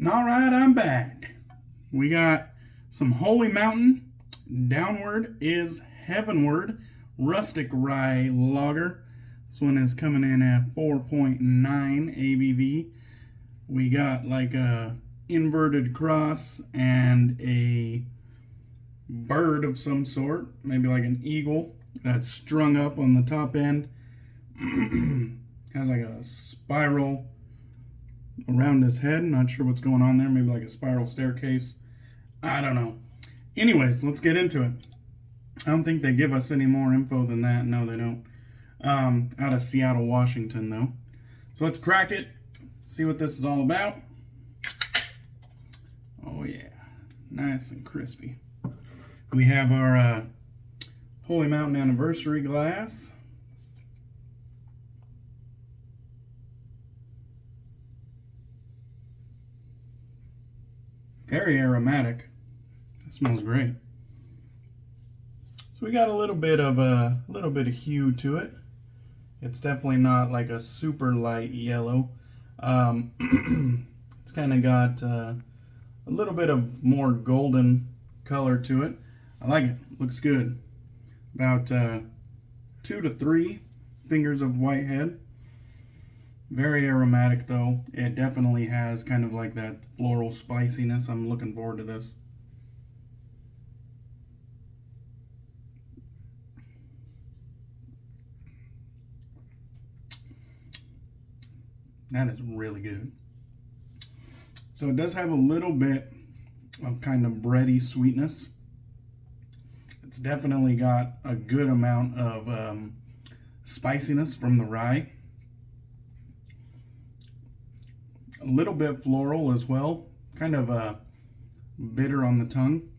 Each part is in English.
All right, I'm back. We got some Holy Mountain. Downward is Heavenward Rustic Rye Lager. This one is coming in at 4.9 ABV. We got like a inverted cross and a bird of some sort, maybe like an eagle that's strung up on the top end. Has like a spiral around his head. Not sure what's going on there. Maybe like a spiral staircase. I don't know. Anyways, let's get into it. I don't think they give us any more info than that. No, they don't. Out of Seattle, Washington, though. So let's crack it. See what this is all about. Oh, yeah. Nice and crispy. We have our Holy Mountain Anniversary glass. Very aromatic. It smells great. So we got a little bit of hue to it. It's definitely not like a super light yellow. It's kind of got a little bit of more golden color to it. I like it. Looks good. About 2 to 3 fingers of white head. Very aromatic though. It definitely has kind of like that floral spiciness. I'm looking forward to this. That is really good. So it does have a little bit of kind of bready sweetness. It's definitely got a good amount of spiciness from the rye. A little bit floral as well, kind of bitter on the tongue.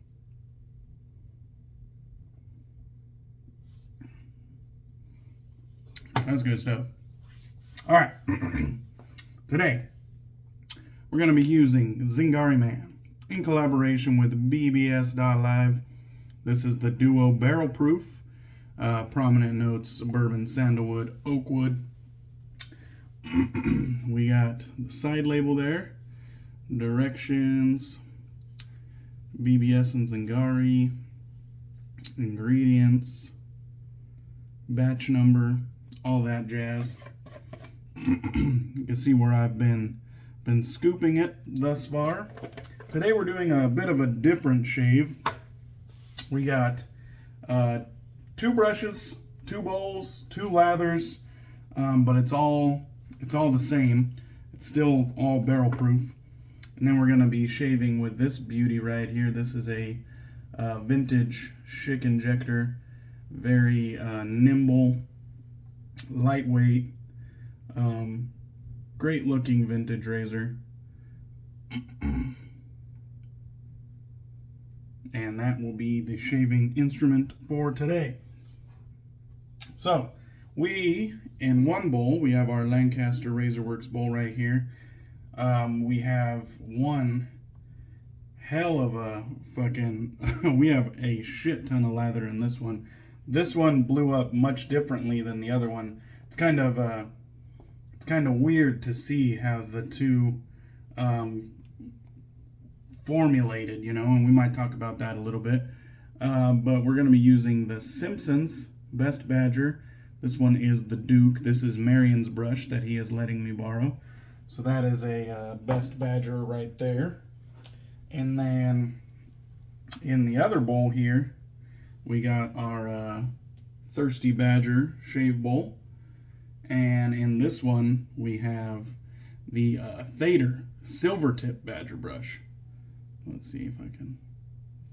That's good stuff. All right, today we're going to be using Zingari Man in collaboration with BBS.Live. This is the Duo Barrel Proof. Prominent notes: bourbon, sandalwood, oakwood. We got the side label there, directions, BBS and Zingari, ingredients, batch number, all that jazz. You can see where I've been scooping it thus far. Today we're doing a bit of a different shave. We got 2 brushes, 2 bowls, 2 lathers, but it's all the same. It's still all barrel proof. And then we're going to be shaving with this beauty right here. This is a vintage Schick Injector. Very nimble, lightweight, great looking vintage razor. And that will be the shaving instrument for today. So in one bowl, we have our Lancaster Razorworks bowl right here. We have one hell of a fucking, we have a shit ton of lather in this one. This one blew up much differently than the other one. It's kind of weird to see how the two formulated, you know, and we might talk about that a little bit. But we're going to be using the Simpson's Best Badger. This one is the Duke. This is Marion's brush that he is letting me borrow. So that is a Best Badger right there. And then in the other bowl here, we got our Thirsty Badger shave bowl. And in this one, we have the Thäter Silvertip Badger brush. Let's see if I can...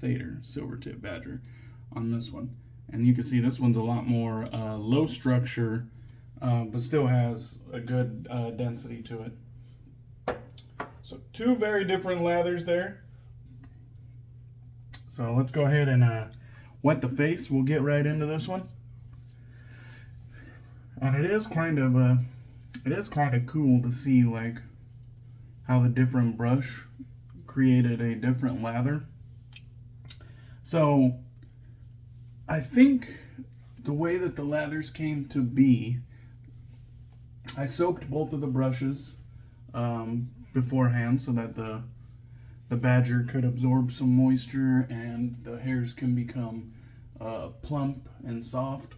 Thäter Silvertip Badger on this one. And you can see this one's a lot more low structure, but still has a good density to it. So 2 very different lathers there. So let's go ahead and wet the face. We'll get right into this one. And it is kind of cool to see like how the different brush created a different lather. So I think the way that the lathers came to be, I soaked both of the brushes beforehand so that the badger could absorb some moisture and the hairs can become plump and soft.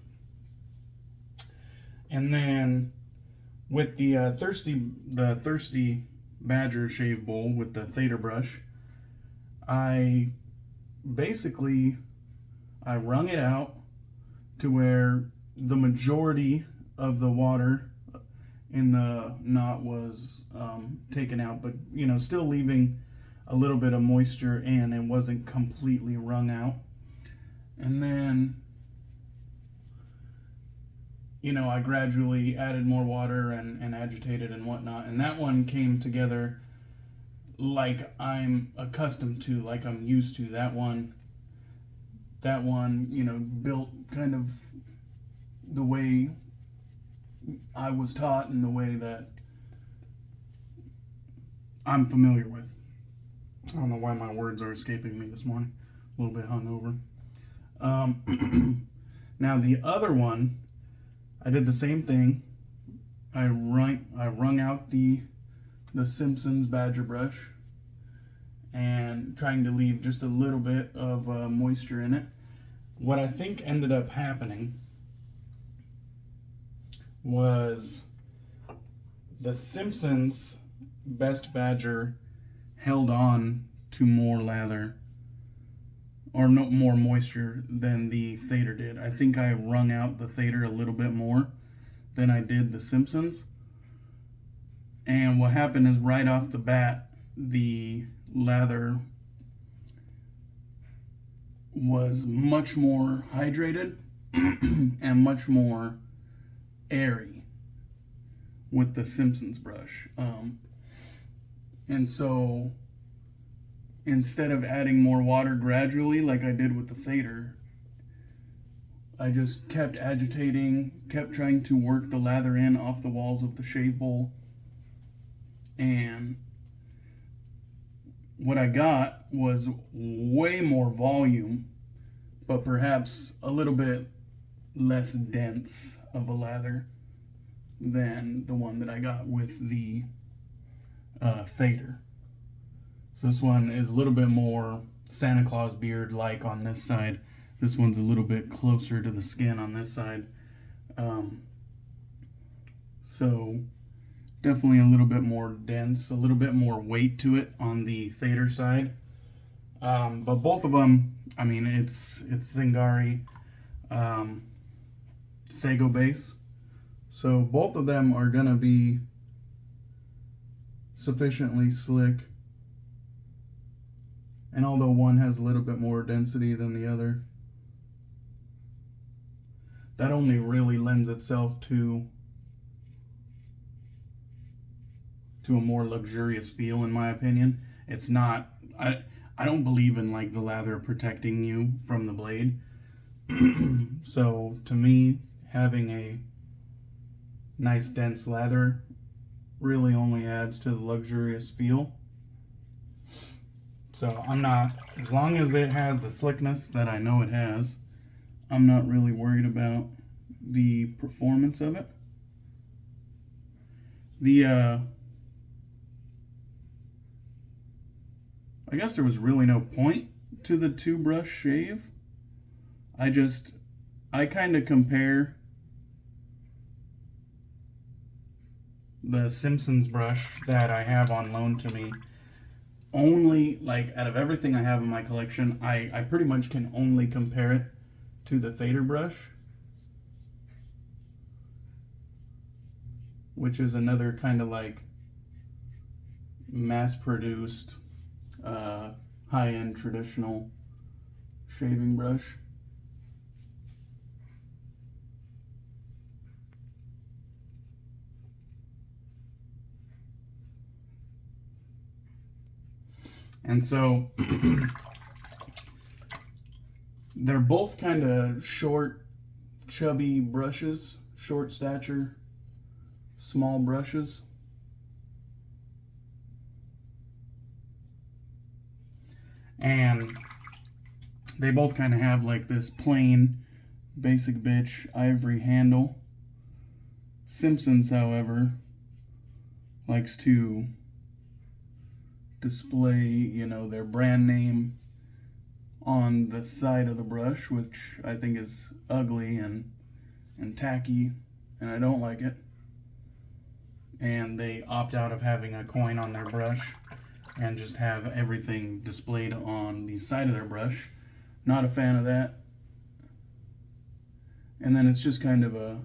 And then with the thirsty badger shave bowl with the Thäter brush, I wrung it out to where the majority of the water in the knot was taken out, but still leaving a little bit of moisture in. It wasn't completely wrung out. And then I gradually added more water and agitated and whatnot, and that one came together like I'm accustomed to, like I'm used to. That one built kind of the way I was taught and the way that I'm familiar with. I don't know why my words are escaping me this morning. A little bit hungover. Now the other one, I did the same thing. I wrung out the Simpson's badger brush and trying to leave just a little bit of moisture in it. What I think ended up happening was the Simpson's Best Badger held on to more lather, or no more moisture than the Thäter did. I think I wrung out the Thäter a little bit more than I did the Simpsons. And what happened is right off the bat, the lather was much more hydrated and much more airy with the Simpsons brush. And so instead of adding more water gradually like I did with the Thäter, I just kept agitating, kept trying to work the lather in off the walls of the shave bowl. And what I got was way more volume, but perhaps a little bit less dense of a lather than the one that I got with the Thäter. So this one is a little bit more Santa Claus beard like on this side. This one's a little bit closer to the skin on this side. So definitely a little bit more dense, a little bit more weight to it on the Thäter side. But both of them, I mean, it's Zingari Sago base. So both of them are gonna be sufficiently slick. And although one has a little bit more density than the other, that only really lends itself to a more luxurious feel, in my opinion. It's not, I don't believe in like the lather protecting you from the blade. So to me, having a nice dense lather really only adds to the luxurious feel. So I'm not, as long as it has the slickness that I know it has, I'm not really worried about the performance of it. I guess there was really no point to the two brush shave. I kind of compare the Simpsons brush that I have on loan to me. Only, like, out of everything I have in my collection, I pretty much can only compare it to the Thäter brush, which is another kind of like mass-produced, high-end traditional shaving brush. And so they're both kind of short, chubby brushes, short stature, small brushes. And they both kind of have like this plain, basic bitch ivory handle. Simpsons, however, likes to display, you know, their brand name on the side of the brush, which I think is ugly and tacky, and I don't like it. And they opt out of having a coin on their brush and just have everything displayed on the side of their brush. Not a fan of that. And then it's just kind of a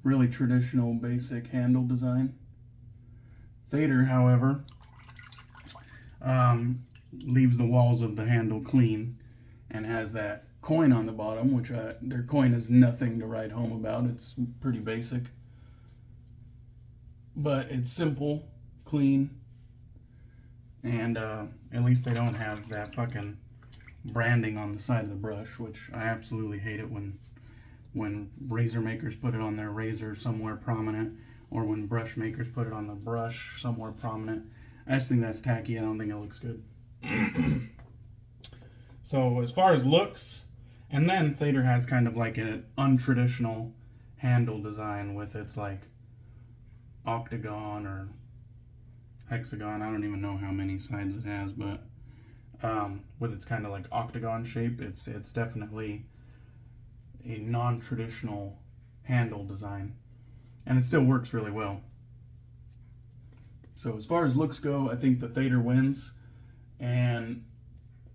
really traditional, basic handle design. Thäter, however, leaves the walls of the handle clean and has that coin on the bottom, which their coin is nothing to write home about. It's pretty basic. But it's simple, clean, and at least they don't have that fucking branding on the side of the brush, which I absolutely hate it when razor makers put it on their razor somewhere prominent, or when brush makers put it on the brush somewhere prominent. I just think that's tacky. I don't think it looks good. So as far as looks, and then Thäter has kind of like an untraditional handle design with its like octagon or hexagon. I don't even know how many sides it has, but with its kind of like octagon shape, it's definitely a non-traditional handle design, and it still works really well. So as far as looks go, I think the Thäter wins, and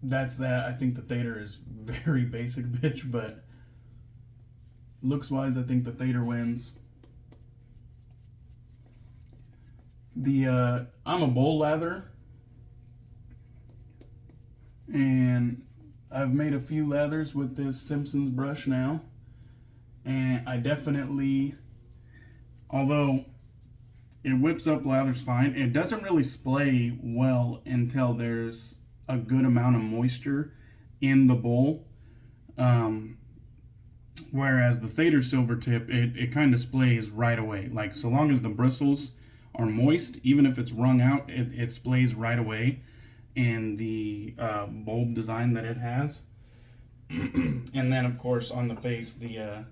that's that. I think the Thäter is very basic bitch, but looks wise, I think the Thäter wins. I'm a bowl lather, and I've made a few lathers with this Simpson's brush now, and I definitely, although it whips up lathers fine, it doesn't really splay well until there's a good amount of moisture in the bowl. Whereas the Thäter Silvertip, it kind of splays right away. Like, so long as the bristles are moist, even if it's wrung out, it splays right away in the bulb design that it has. And then, of course, on the face, the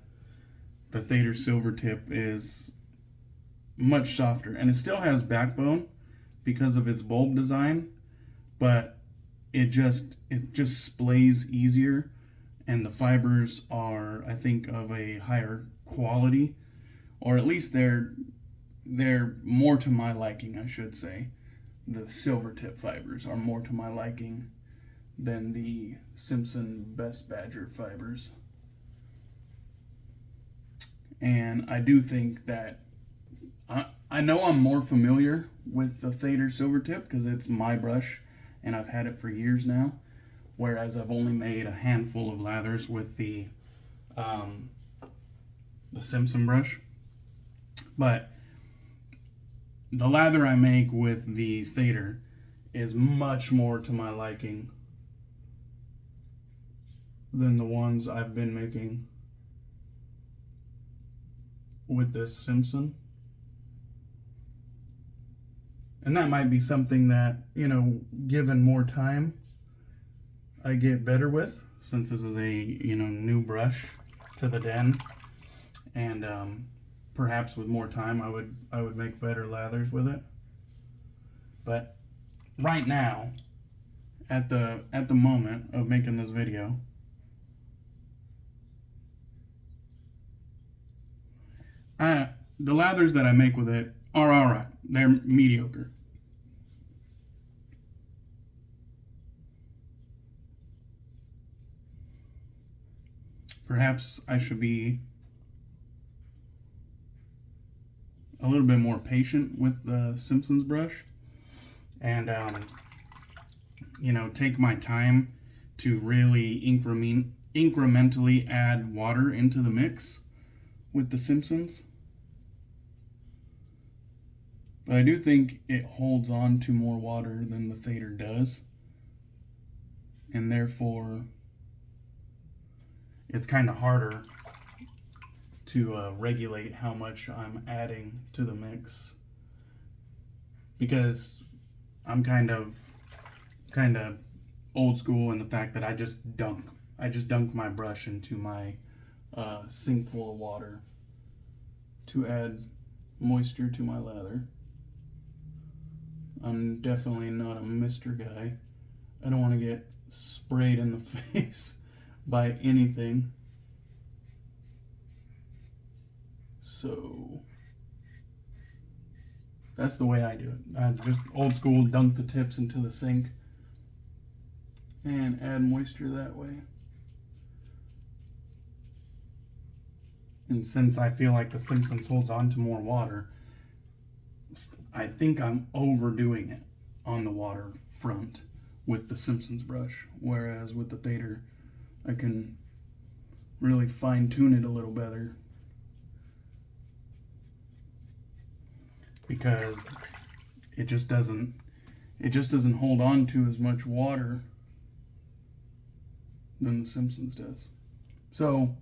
Thäter Silvertip is much softer, and it still has backbone because of its bulb design, but it just splays easier, and the fibers are, I think, of a higher quality, or at least they're more to my liking, I should say. The Silvertip fibers are more to my liking than the Simpson Best Badger fibers. And I do think that I know I'm more familiar with the Thäter Silvertip because it's my brush and I've had it for years now, whereas I've only made a handful of lathers with the Simpson brush. But the lather I make with the Thäter is much more to my liking than the ones I've been making with this Simpson. And that might be something that, you know, given more time, I get better with, since this is a, you know, new brush to the den. And perhaps with more time I would make better lathers with it. But right now, at the moment of making this video, the lathers that I make with it are alright. They're mediocre. Perhaps I should be a little bit more patient with the Simpsons brush and you know, take my time to really incrementally add water into the mix with the Simpsons. But I do think it holds on to more water than the Thäter does, and therefore it's kind of harder to regulate how much I'm adding to the mix, because I'm kind of old school in the fact that I just dunk my brush into my sink full of water to add moisture to my lather. I'm definitely not a Mr. guy. I don't want to get sprayed in the face by anything. So that's the way I do it. I just old school, dunk the tips into the sink and add moisture that way. And since I feel like the Simpsons holds on to more water, I think I'm overdoing it on the water front with the Simpsons brush, whereas with the Thäter, I can really fine tune it a little better, because it just doesn't hold on to as much water than the Simpsons does. So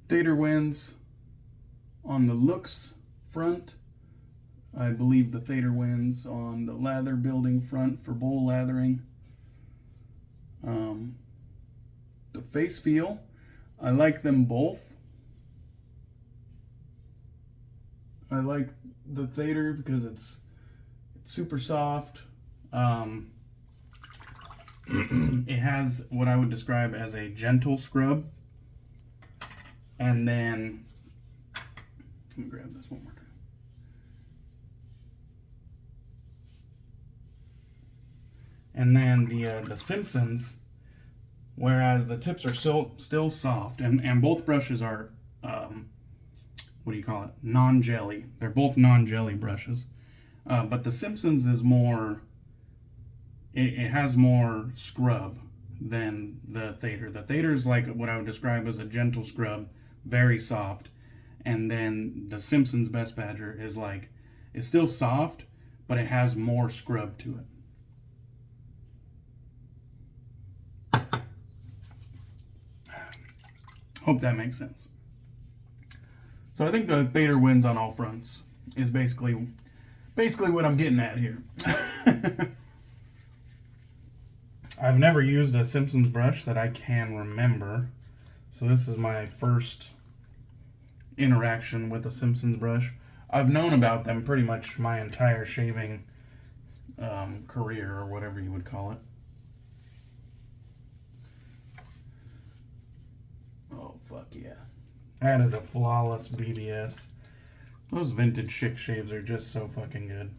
Thäter wins on the looks front. I believe the Thäter wins on the lather building front for bowl lathering. The face feel, I like them both. I like the Thäter because it's super soft. It has what I would describe as a gentle scrub. And then, let me grab this one more time. And then the Simpsons, whereas the tips are still soft, and both brushes are, what do you call it, non-jelly. They're both non-jelly brushes. But the Simpsons is more, it has more scrub than the Thäter. The Thäter is like what I would describe as a gentle scrub, very soft. And then the Simpsons Best Badger is like, it's still soft, but it has more scrub to it. Hope that makes sense. So I think the Thäter wins on all fronts, is basically what I'm getting at here. I've never used a Simpsons brush that I can remember, so this is my first interaction with a Simpsons brush. I've known about them pretty much my entire shaving career, or whatever you would call it. Oh, fuck yeah. That is a flawless BBS. Those vintage Schick shaves are just so fucking good.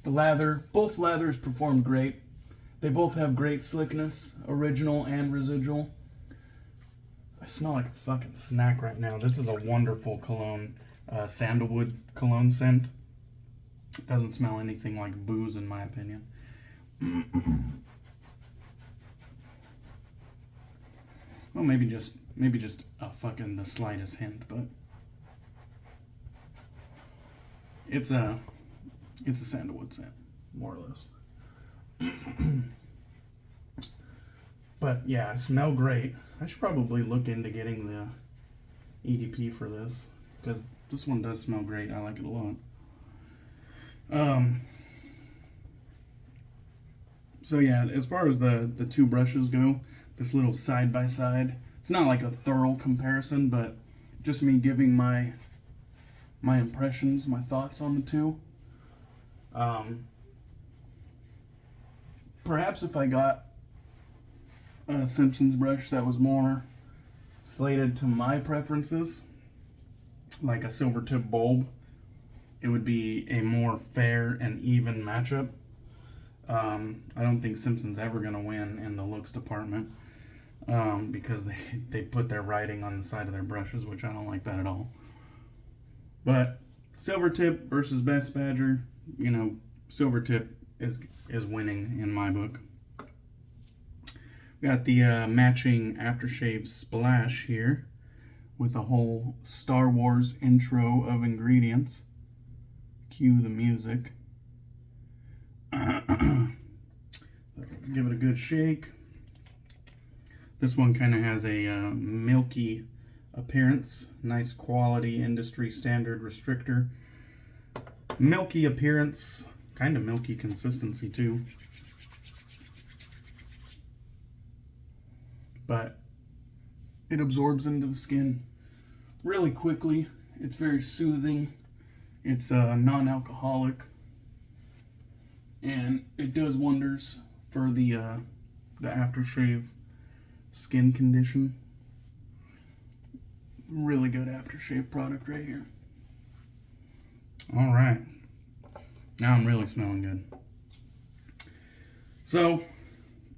The lather, both lathers performed great. They both have great slickness, original and residual. I smell like a fucking snack right now. This is a wonderful cologne, sandalwood cologne scent. It doesn't smell anything like booze in my opinion. Well, maybe just a fucking the slightest hint, but it's a sandalwood scent, more or less. But yeah, I smell great. I should probably look into getting the EDP for this, because this one does smell great. I like it a lot. So yeah, as far as the two brushes go, this little side by side, it's not like a thorough comparison, but just me giving my impressions, my thoughts on the two. Perhaps if I got a Simpsons brush that was more slated to my preferences, like a Silvertip bulb, it would be a more fair and even matchup. I don't think Simpson's ever going to win in the looks department, because they put their writing on the side of their brushes, which I don't like that at all. But Silvertip versus Best Badger, you know, Silvertip is winning in my book. We got the matching aftershave splash here with the whole Star Wars intro of ingredients. Cue the music. Give it a good shake. This one kind of has a milky appearance. Nice quality industry standard restrictor. Milky appearance, kind of milky consistency too. But it absorbs into the skin really quickly It's very soothing. It's non-alcoholic, and it does wonders for the aftershave skin condition. Really good aftershave product right here. All right, now I'm really smelling good. So,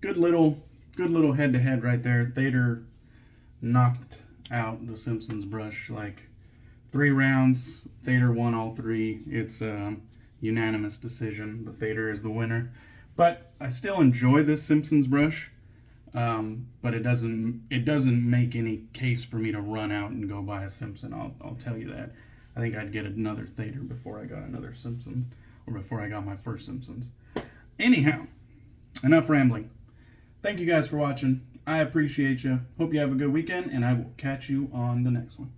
good little head-to-head right there. Thäter knocked out the Simpsons brush like 3 rounds. Thäter won all 3. It's a unanimous decision. The Thäter is the winner. But I still enjoy this Simpsons brush. But it doesn't make any case for me to run out and go buy a Simpson. I'll tell you that. I think I'd get another Thäter before I got another Simpson, or before I got my first Simpsons. Anyhow, enough rambling. Thank you guys for watching. I appreciate you. Hope you have a good weekend, and I will catch you on the next one.